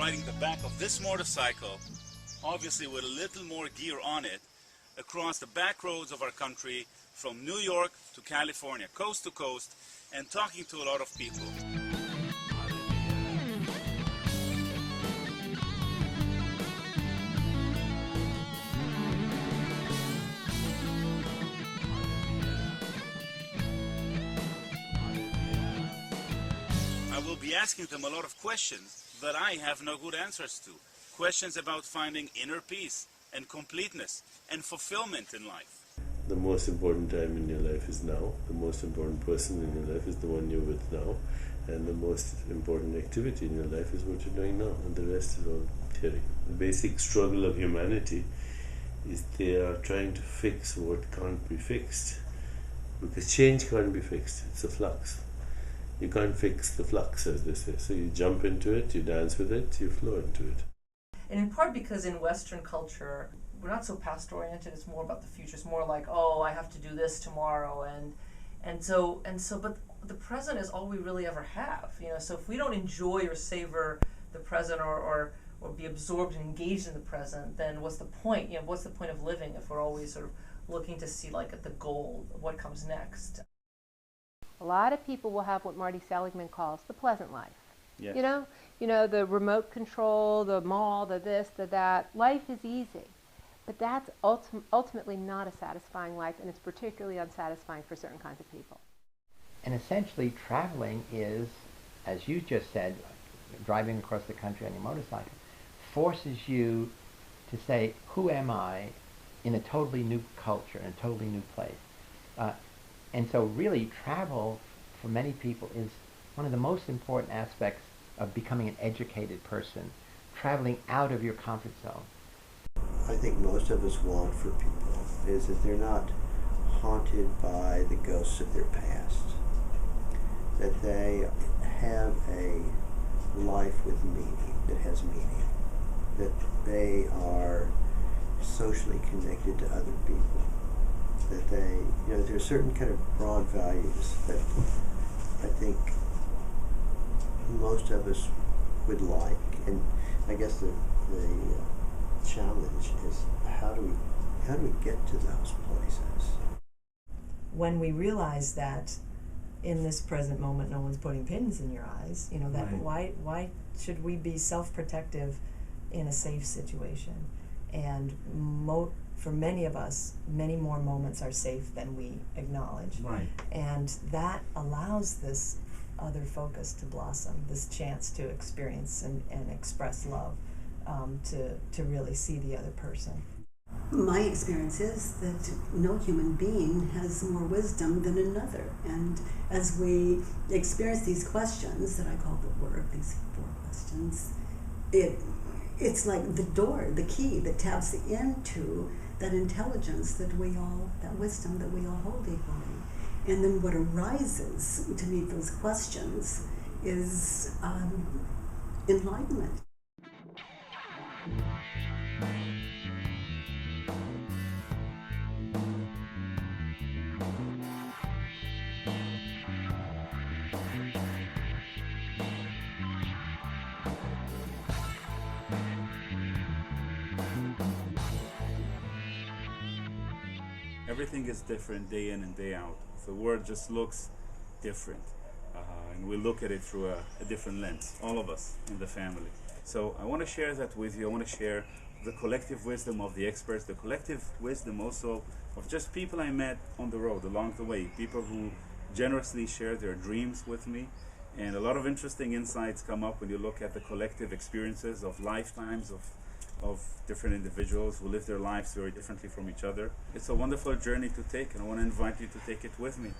riding the back of this motorcycle, obviously with a little more gear on it, across the back roads of our country, from New York to California, coast to coast, and talking to a lot of people. I will be asking them a lot of questions that I have no good answers to. Questions about finding inner peace and completeness and fulfillment in life. The most important time in your life is now. The most important person in your life is the one you're with now. And the most important activity in your life is what you're doing now. And the rest is all theory. The basic struggle of humanity is they are trying to fix what can't be fixed. Because change can't be fixed. It's a flux. You can't fix the flux, as they say. So you jump into it, you dance with it, you flow into it. And in part because in Western culture, we're not so past-oriented. It's more about the future. It's more like, oh, I have to do this tomorrow, and so. But the present is all we really ever have. So if we don't enjoy or savor the present, or be absorbed and engaged in the present, then what's the point? What's the point of living if we're always sort of looking to see like at the goal of what comes next? A lot of people will have what Marty Seligman calls the pleasant life. Yes. The remote control, the mall, the this, the that. Life is easy. But that's ultimately not a satisfying life, and it's particularly unsatisfying for certain kinds of people. And essentially, traveling is, as you just said, driving across the country on your motorcycle, forces you to say, who am I in a totally new culture, in a totally new place? And so really, travel, for many people, is one of the most important aspects of becoming an educated person, traveling out of your comfort zone. I think most of us want for people is that they're not haunted by the ghosts of their past, that they have a life with meaning, that has meaning, that they are socially connected to other people, that they, there are certain kind of broad values that I think most of us would like. And I guess the challenge is how do we get to those places? When we realize that in this present moment no one's putting pins in your eyes, that Right. why should we be self-protective in a safe situation? And for many of us, many more moments are safe than we acknowledge. Right. And that allows this other focus to blossom, this chance to experience and express love, to really see the other person. My experience is that no human being has more wisdom than another. And as we experience these questions that I call the work, these 4 questions, it's like the door, the key that taps into that intelligence that wisdom that we all hold equally. And then what arises to meet those questions is enlightenment. Everything is different day in and day out. The world just looks different. And we look at it through a different lens, all of us in the family. So I want to share that with you. I want to share the collective wisdom of the experts, the collective wisdom also of just people I met on the road along the way, people who generously share their dreams with me. And a lot of interesting insights come up when you look at the collective experiences of lifetimes of different individuals who live their lives very differently from each other. It's a wonderful journey to take, and I want to invite you to take it with me.